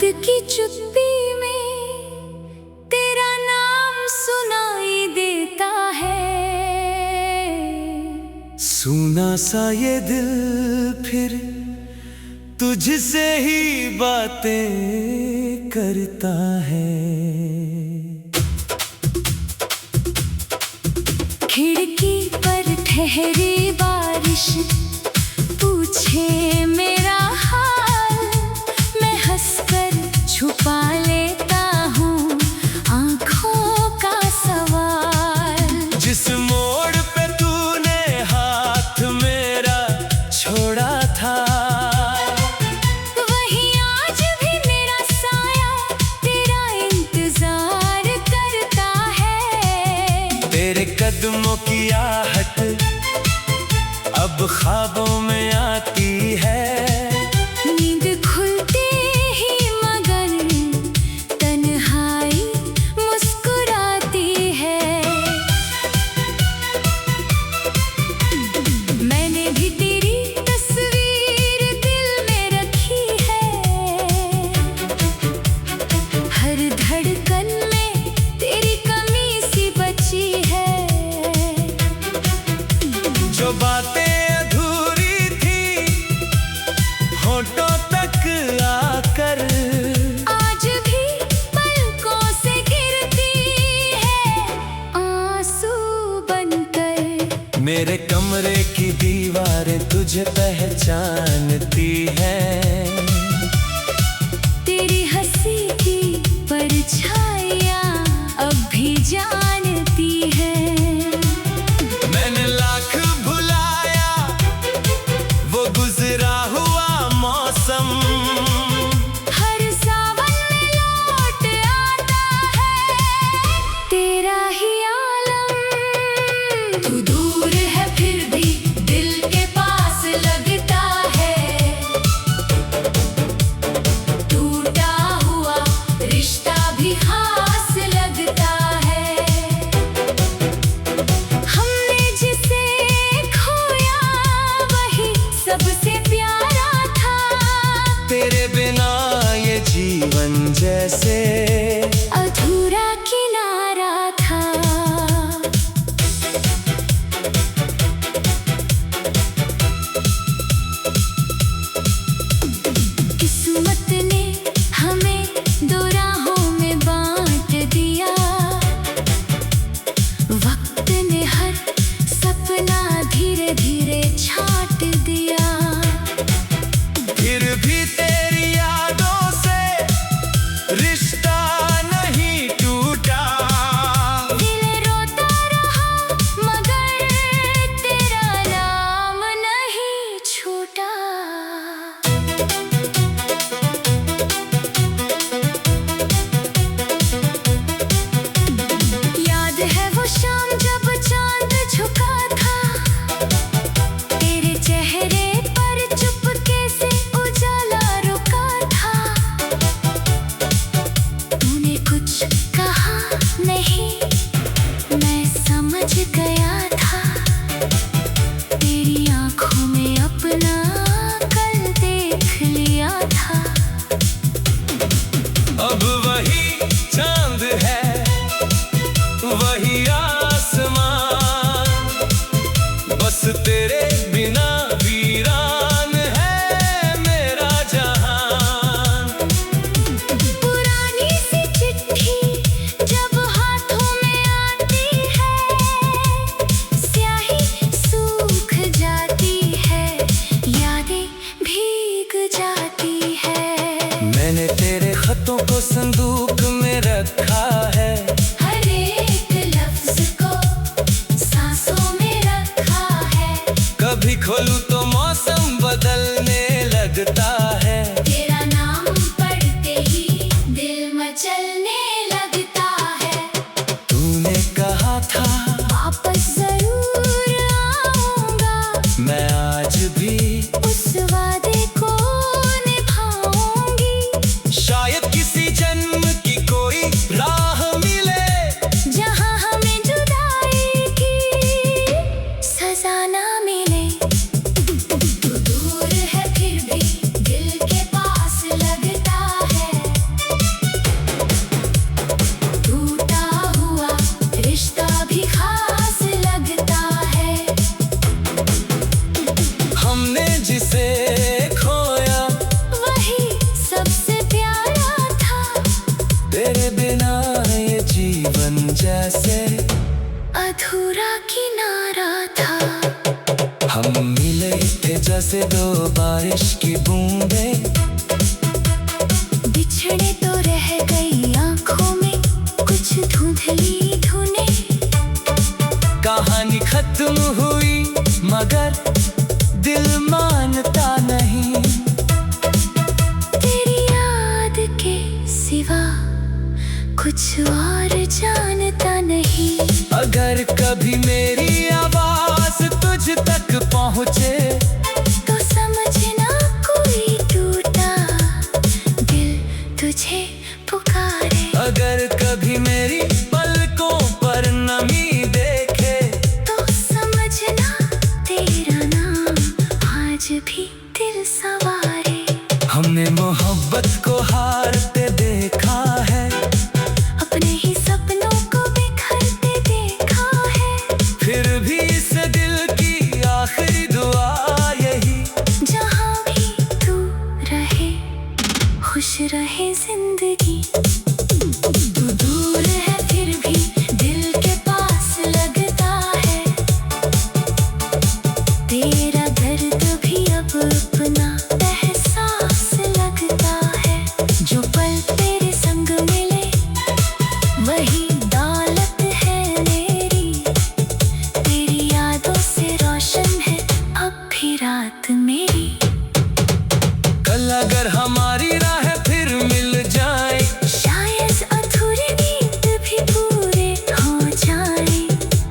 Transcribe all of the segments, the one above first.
की चुप्पी में तेरा नाम सुनाई देता है। सूना सा ये दिल फिर तुझसे ही बातें करता है। खिड़की पर ठहरी बारिश पूछे मेरा हाल, मैं हंसकर छुपा लेता हूँ आँखों का सवाल। जिस मोड़ पे तूने हाथ मेरा छोड़ा था, वहीं आज भी मेरा साया तेरा इंतजार करता है। तेरे कदमों की आहट अब ख्वाबों में आती है। नींद खुलते ही मगर तन्हाई मुस्कुराती है। मैंने भी तेरी तस्वीर दिल में रखी है। हर धड़कन में तेरी कमी सी बची है। जो बातें अधूरी थी होठों तक आकर, आज भी पलकों से गिरती है आंसू बनकर। मेरे कमरे की दीवारें तुझे पहचानती हैं। तेरी हंसी की परछाइयाँ अब भी जानती है। मैंने लाख भुलाया वो गुजरा हुआ मौसम, हर सावन में लौट आता है तेरा ही आलम। तू दूर है फिर भी दिल के पास लगता है। टूटा हुआ रिश्ता भी खास लगता है। हमने जिसे खोया वही सबसे प्यारा था। तेरे बिना ये जीवन जैसे अधूरा किनारा था। किस्मत ने हमें दो राहों में बांट दिया। वक्त ने हर सपना धीरे धीरे छाट दिया। फिर भी तेरी यादों से रिश्ता नहीं टूटा। दिल रोता रहा मगर तेरा नाम नहीं छूटा। याद है वो शाम जब चांद झुका था। तेरे चेहरे पर चुपके से उजाला रुका था। तूने कुछ कहा नहीं, मैं समझ गया था। तेरी आंखों में अपना कल देख लिया था। अब वही चांद है वही आसमान, बस तेरे बिना वीरान है मेरा जहान। पुरानी सी चिट्ठी जब हाथों में आती है, स्याही सूख जाती है, यादें भीग जाती है। मैंने तेरे खतों को संदूक में रखा है। हर एक लफ्ज को सांसों में रखा है। कभी खोलूं तो मौसम बदलने लगता है। तेरा नाम पढ़ते ही दिल मचलने लगता है। तूने कहा था वापस जरूर आऊंगा, मैं आज भी उस वादे को निभाऊंगी। शायद किसी जन्म की कोई राह मिले, जहां हमें जुदाई की सजा ना मिले। तू दूर है फिर भी दिल अधूरा किनारा था। हम मिले थे जैसे दो बारिश की बूंदें, बिछड़े तो रह गई आंखों में कुछ धुंधली धुनें। कहानी खत्म हुई मगर दिल मानता नहीं। तेरी याद के सिवा कुछ और जानता नहीं। अगर कभी मेरी आवाज तुझ तक पहुँचे तो समझना कोई टूटा दिल तुझे पुकारे। अगर कभी मेरी पलकों पर नमी देखे तो समझना तेरा नाम आज भी दिल सवारे। हमने मोहब्बत को हारते देखा है, अपने ही सपनों को बिखरते देखा है। फिर भी इस दिल की आखिरी दुआ यही, जहाँ भी तू रहे खुश रहे जिंदगी। तू दूर है फिर भी दिल के पास लगता है। तेरा दर्द भी अब अपना एहसास लगता है। जो पल तेरे संग मिले वही दौलत है मेरी। तेरी यादों से रोशन है अब भी रात मेरी। कल अगर हमारी राह फिर मिल जाए, शायद अधूरे नींद भी पूरे हो जाए।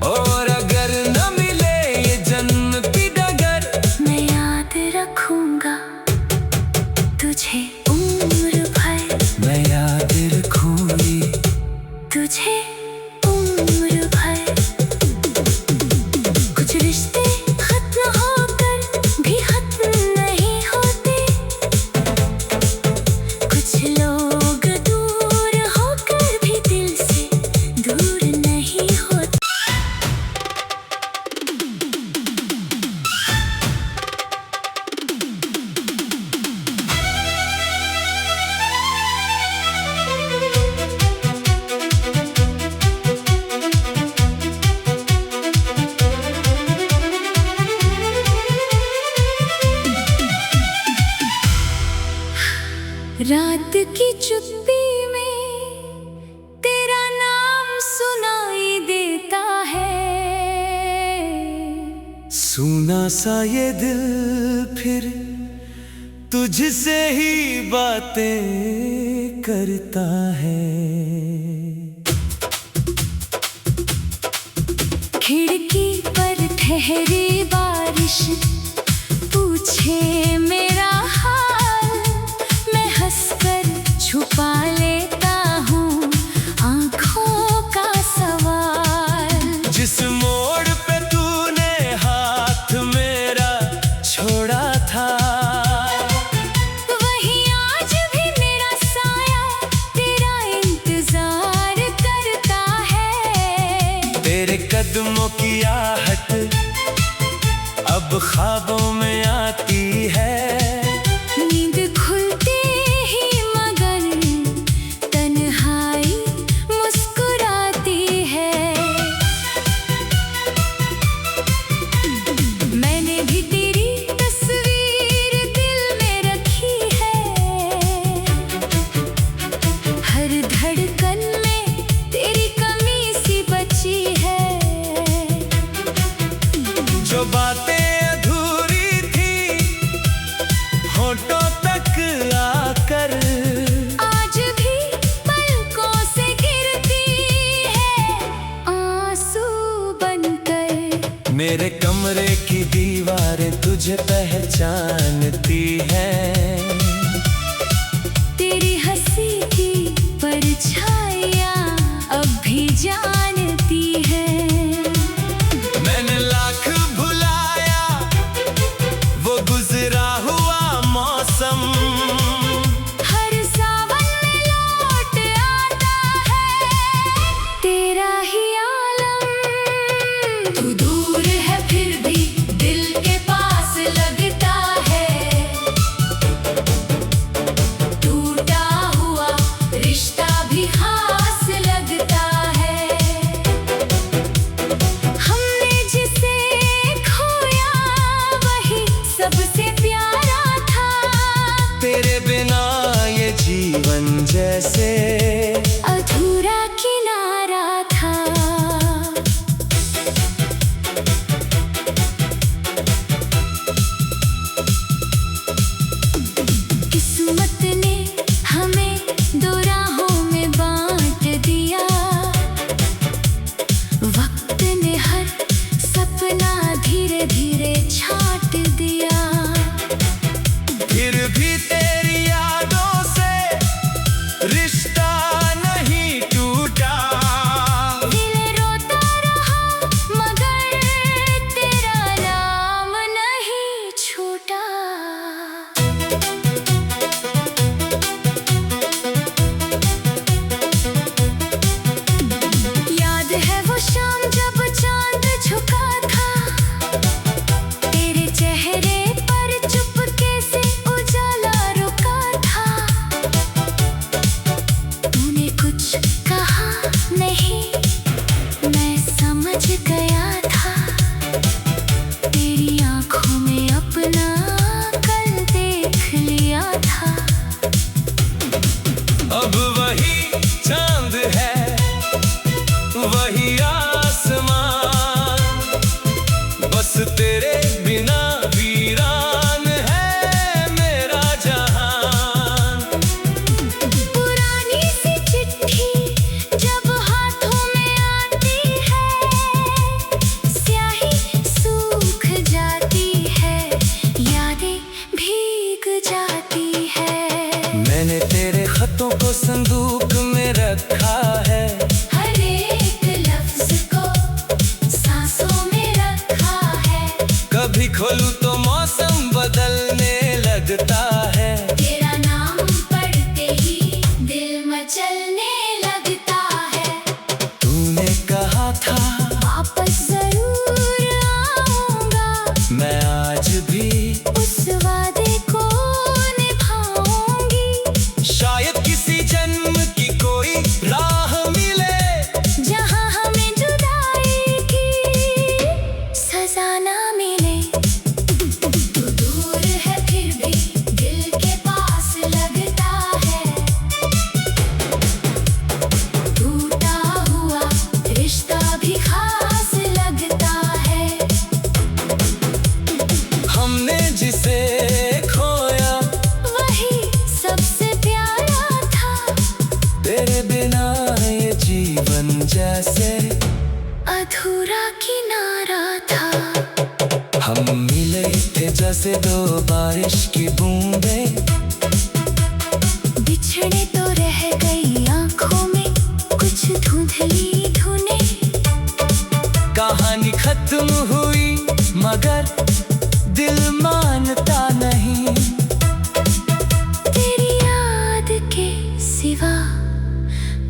और अगर न मिले ये जन्नती डगर, मैं याद रखूंगा तुझे उम्र भर। मैं याद रखूंगी तुझे उम्र भर। कुछ रिश्ते खत्म होकर भी खत्म नहीं होते। कुछ लोग दूर होकर भी दिल से दूर नहीं होते। रात की चुप्पी में तेरा नाम सुनाई देता है। सूना सा ये दिल फिर तुझसे ही बातें करता है। खिड़की पर ठहरी बारिश पूछे मेरा हाल। मैं हंसकर छुपा लेता हूँ आँखों का सवाल। जिस मोड़ पे तूने हाथ मेरा छोड़ा था, वहीं आज भी मेरा साया तेरा इंतजार करता है। तेरे कदमों की आहट अब ख्वाबों में आती है। नींद खुलते ही मगर तन्हाई मुस्कुराती है। मैंने भी तेरी तस्वीर दिल में रखी है। हर धड़कन में तेरी कमी सी बची है। जो बातें अधूरी थी होठों तक आकर, आज भी पलकों से गिरती है आंसू बनकर। मेरे कमरे की दीवारें तुझे पहचानती हैं। तेरी हंसी की परछाइयाँ अब भी जानती है। मैंने लाख भुलाया वो गुजरा हुआ मौसम। हर सावन में लौट आता है तेरा ही आलम। तू दूर है फिर भी दिल के पास लगता है। टूटा हुआ रिश्ता भी खास लगता है। हर सपना धीरे धीरे छाट दिया। फिर भी तेरी यादों से रिश्ता नहीं टूटा। दिल रोता रहा मगर तेरा नाम नहीं छूटा। याद है वो शाम जब चांद झुका था, तेरे चेहरे पर चुपके से उजाला रुका था। तूने कुछ कहा नहीं, मैं समझ गया था। तेरी आंखों में अपना कल देख लिया था। अब वही चांद है, वही आसमान, बस तेरे बिना वीरान है मेरा जहान। पुरानी सी चिट्ठी जब हाथों में आती है, स्याही सूख जाती है, यादें भीग जाती है। मैंने तेरे खतों को संदूक में रखा है, हर एक लफ्ज को सांसों में रखा है। कभी खोलूं तो मौसम बदलने लगता है। तेरा नाम पढ़ते ही दिल मचलने लगता है। तूने कहा था वापस जरूर आऊंगा, मैं आज भी उस वादे को निभाऊंगी। शायद किसी जन्म की कोई राह मिले, जहां हमें जुदाई की सजा ना मिले। तू दूर है फिर भी दिल के पास लगता है। टूटा हुआ रिश्ता भी खास लगता है। हमने जिसे खोया वही सबसे प्यारा था। तेरे बिना ये जीवन जैसे अधूरा किनारा था। हम मिले थे जैसे दो बारिश की बूंदें, बिछड़े तो रह गई आंखों में कुछ धुंधली धुनें। कहानी खत्म हुई मगर दिल मानता नहीं। तेरी याद के सिवा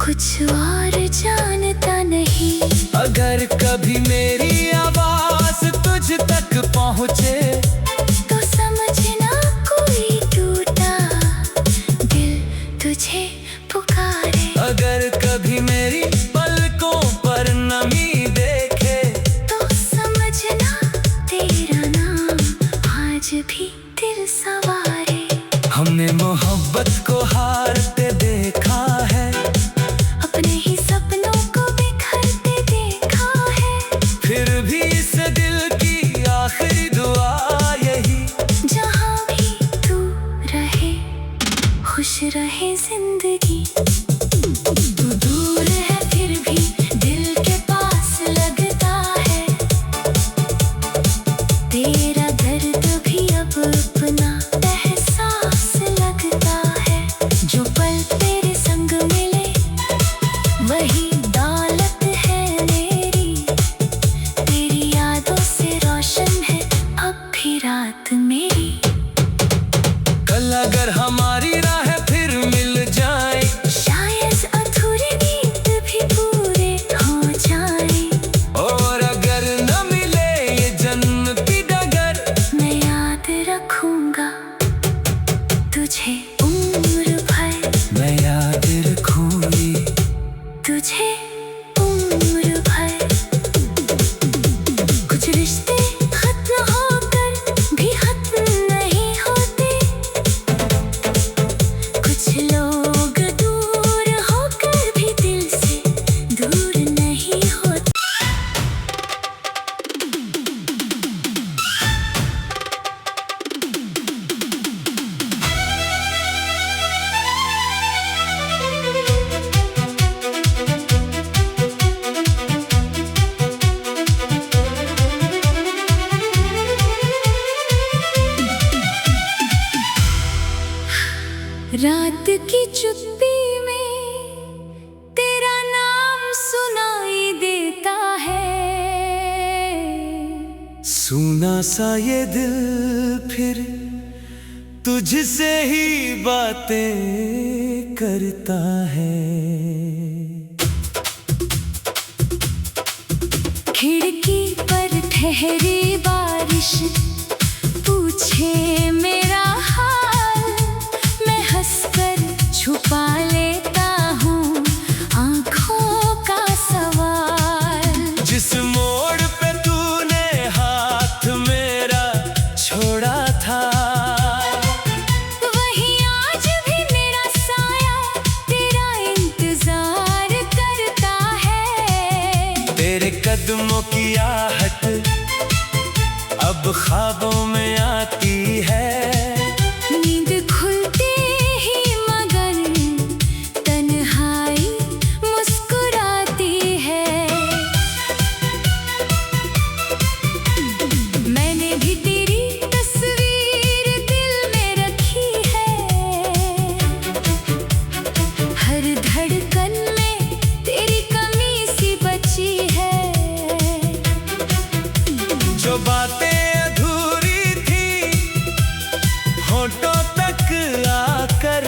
कुछ और जानता नहीं। अगर कभी मेरी आवाज तुझ तक पहुँचे, तो समझना कोई टूटा दिल तुझे पुकारे। अगर कभी मेरी पलकों पर नमी देखे, तो समझना तेरा नाम आज भी दिल सवारे। हमने मोहब्बत को हारते देखा है, अपने ही सपनों को बिखरते देखा है। फिर भी इस दिल की आखिरी दुआ की चुप्पी में तेरा नाम सुनाई देता है। सूना सा ये दिल फिर तुझसे ही बातें करता है। खिड़की पर ठहरी बारिश पूछे मेरा हाल, मैं हंसकर छुपा लेता हूँ आँखों का सवाल। जिस मोड़ पे तूने हाथ मेरा छोड़ा था, वहीं आज भी मेरा साया तेरा इंतजार करता है। तेरे कदमों की आहट अब ख्वाबों में आती है। नींद खुलते ही मगर तन्हाई मुस्कुराती है। मैंने भी तेरी तस्वीर दिल में रखी है। हर धड़कन में तेरी कमी सी बची है। जो बातें अधूरी थी होठों तक आकर,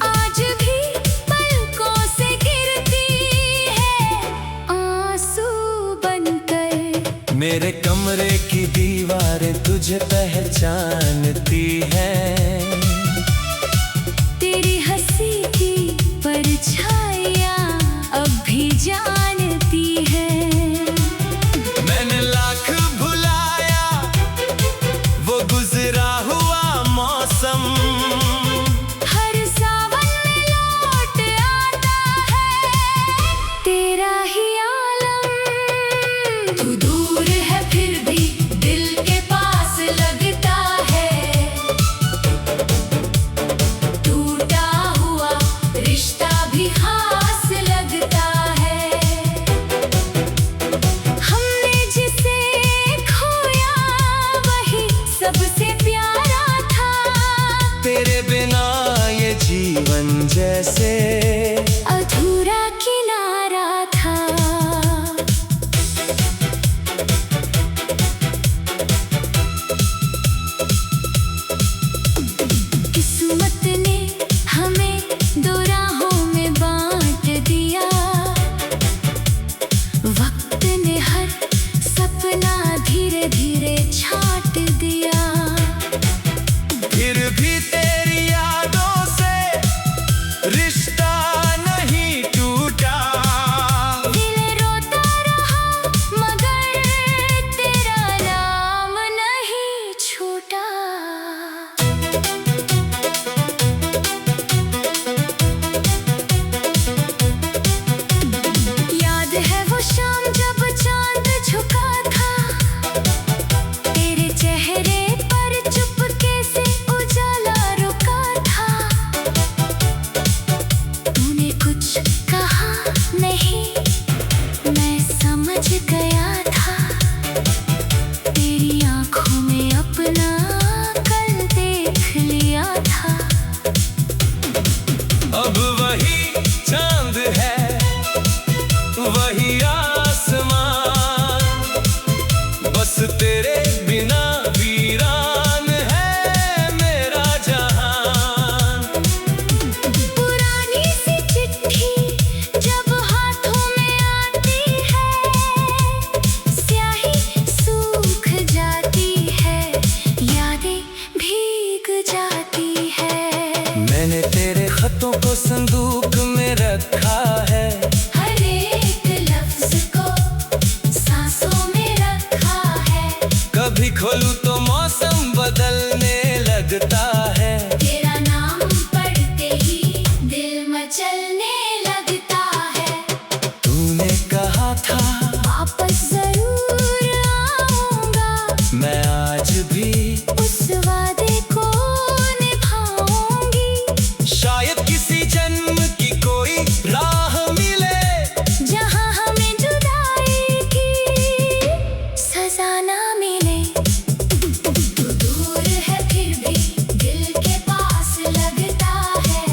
आज भी पलकों से गिरती है आंसू बनकर। मेरे कमरे की दीवारें तुझे पहचानती हैं। तेरी हंसी की परछाइयाँ अब भी जानती है। मैंने लाख भुलाया वो गुजरा हुआ मौसम, हर सावन में लौट आता है तेरा ही आलम। तू दूर है फिर भी दिल के पास लगता है। टूटा हुआ रिश्ता भी खास लगता है। हमने जिसे खोया वही सबसे प्यारा था। तेरे बिना ये जीवन जैसे अधूरा किनारा था। किस्मत ने हमें दो राहों में बांट दिया। वक्त ने हर सपना धीरे धीरे छाट दिया। फिर भी तेरी यादों से रिश्ता नहीं टूटा। दिल रोता रहा मगर तेरा नाम नहीं छूटा। याद है वो शाम जब चांद झुका था। तेरे चेहरे पर चुपके से उजाला रुका था। तूने कुछ कहा नहीं, मैं समझ गया था। तेरी आंखों में अपना कल देख लिया था। अब वही चांद है वही आसमान, बस तेरे बिना वीरान है मेरा जहान। पुरानी सी चिट्ठी जब हाथों में आती है, स्याही सूख जाती है, यादें भीग जाती है। मैंने तेरे खतों को संदूक में रखा है। हर एक लफ्ज को सांसों में रखा है। कभी खोलूं तो मौसम बदलने लगता है। तेरा नाम पढ़ते ही दिल मचलने लगता है। तूने कहा था वापस जरूर आऊंगा, मैं आज भी उस वादे को निभाऊंगी। शायद किसी जन्म की कोई राह मिले जहाँ हमें जुदाई की सजा ना मिले। तू दूर है फिर भी दिल के पास लगता है।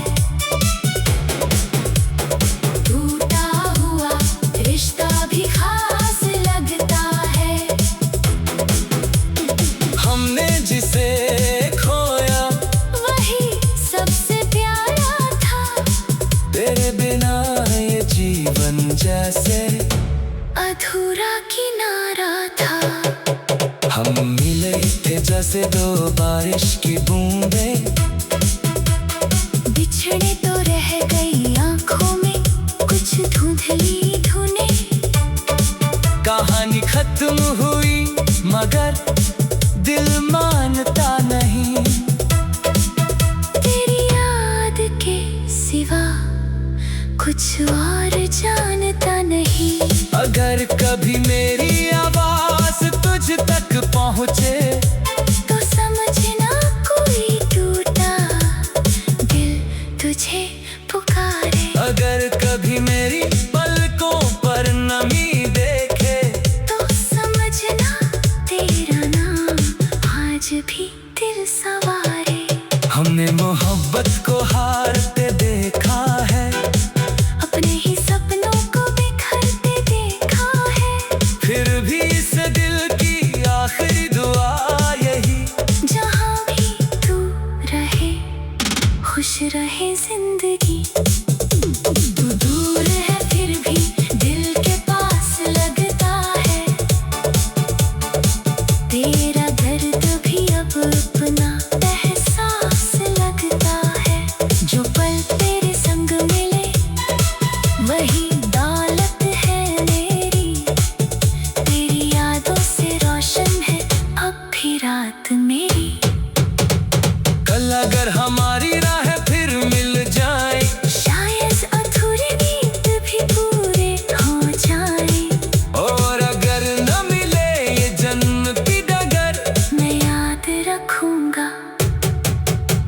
हम मिले थे जैसे दो बारिश की बूंदें, बिछड़े तो रह गई आंखों में कुछ धुंधली धुनें। कहानी खत्म हुई मगर दिल मानता नहीं, तेरी याद के सिवा कुछ और जानता नहीं। अगर कभी मेरी आवाज तुझ तक पहुँचे तो समझना कोई टूटा दिल तुझे पुकारे। अगर कभी मेरी पलकों पर नमी देखे तो समझना तेरा नाम आज भी दिल सवारे। हमने मोहब्बत को हारते देखा है, अपने ही सपनों को बिखरते देखा है। फिर भी इस दिल की आखिरी दुआ यही, जहाँ भी तू रहे खुश रहे जिंदगी। तू दूर है फिर भी दिल के पास लगता है, तेरा दर्द भी अब अपना एहसास लगता है। जो पल तेरे संग मिले वही दौलत है मेरी, तेरी यादों से रोशन है अब भी रात मेरी। कल अगर हमारी राह फिर मिल जाए, शायद अधूरी नींद भी पूरे हो जाए। और अगर न मिले ये जन्नती डगर, मैं याद रखूंगा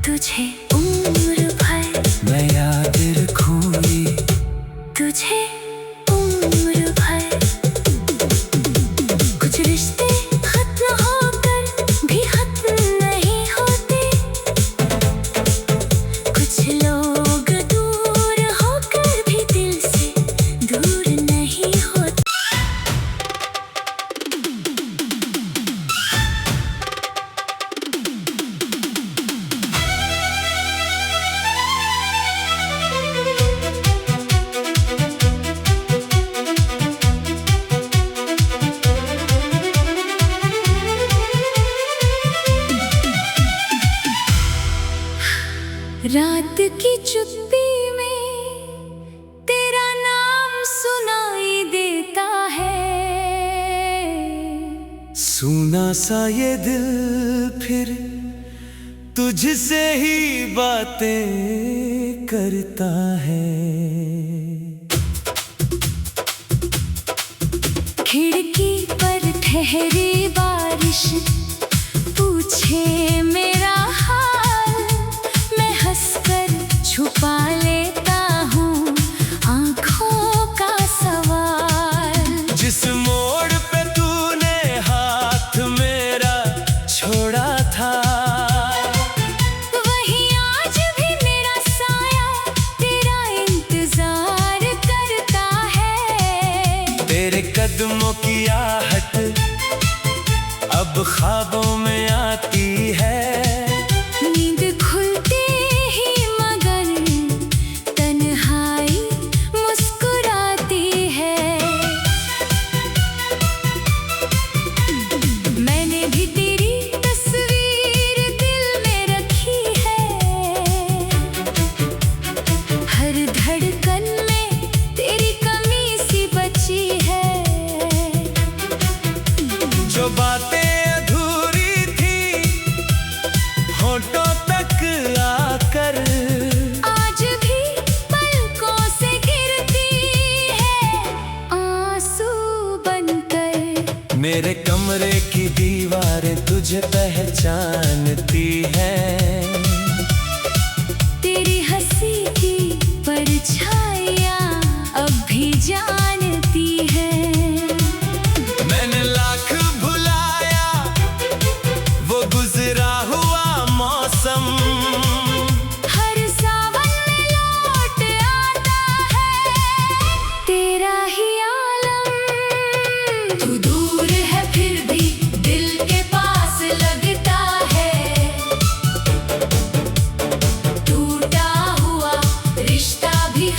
तुझे उम्र भर, मैं याद रखूंगी तुझे उम्र भर। कुछ रिश्ते खत्म होकर भी खत्म नहीं होते, कुछ लोग दूर होकर भी दिल से दूर नहीं होते। रात की चुप्पी में तेरा नाम सुनाई देता है। सूना सा ये दिल फिर तुझसे ही बातें करता है। खिड़की पर ठहरी बारिश पूछे मेरा हाल, मैं हंसकर छुपा लेता हूँ आँखों का सवाल। जिस मोड़ पे तूने हाथ मेरा छोड़ा था, वहीं आज भी मेरा साया तेरा इंतजार करता है। तेरे कदमों की आहट अब ख्वाबों में आती है। नींद खुलते ही मगर तन्हाई मुस्कुराती है। मैंने भी तेरी तस्वीर दिल में रखी है, हर धड़कन में तेरी कमी सी बची है। जो बातें अधूरी थी होठों तक आकर, आज भी पलकों से गिरती है आंसू बनकर। मेरे कमरे की दीवारें तुझे पहचानती हैं। तेरी हंसी की परछाइयाँ अब भी जानती है। मैंने लाख भुलाया वो गुजरा हुआ मौसम, हर सावन में लौट आता है तेरा ही आलम। तू दूर है फिर भी दिल के पास लगता है, टूटा हुआ रिश्ता भी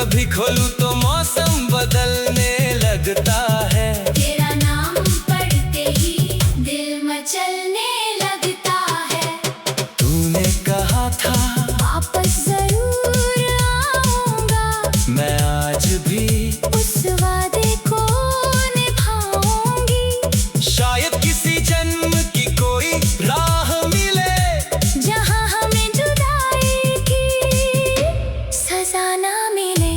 कभी खोलूं तो मौसम बदलने लगता है। तेरा नाम पढ़ते ही दिल मचलने लगता है। तूने कहा था वापस जरूर आऊंगा, मैं आज भी उस वादे को निभाऊंगी। शायद किसी जन्म की कोई राह मिले, जहां हमें जुदाई की सजा ना मिले।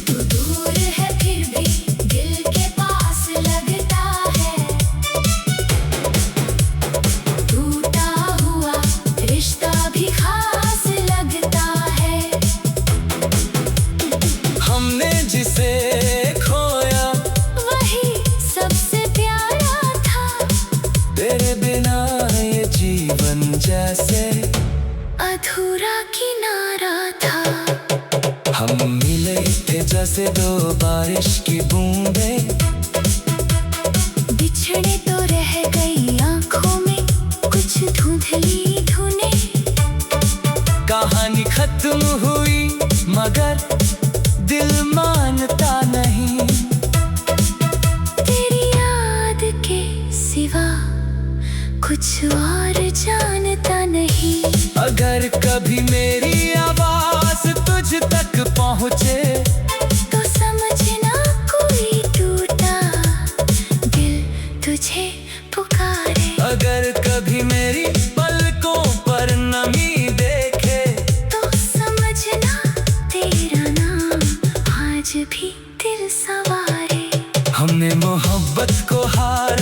तू दूर है फिर भी दिल के पास लगता है। टूटा हुआ रिश्ता भी खास लगता है। हमने जिसे खोया वही सबसे प्यारा था। तेरे बिना ये जीवन जैसे अधूरा किनारा था। हम मिले थे जैसे दो बारिश की बूंदें, बिछड़े तो रह गई आंखों में कुछ धुंधली धुनें। कहानी खत्म हुई मगर दिल मानता नहीं। तेरी याद के सिवा कुछ और जानता नहीं। अगर कभी मेरी आवाज तुझ तक पहुँचे तो समझना कोई टूटा दिल तुझे पुकारे। अगर कभी मेरी पलकों पर नमी देखे तो समझना तेरा नाम आज भी दिल सवारे। हमने मोहब्बत को हार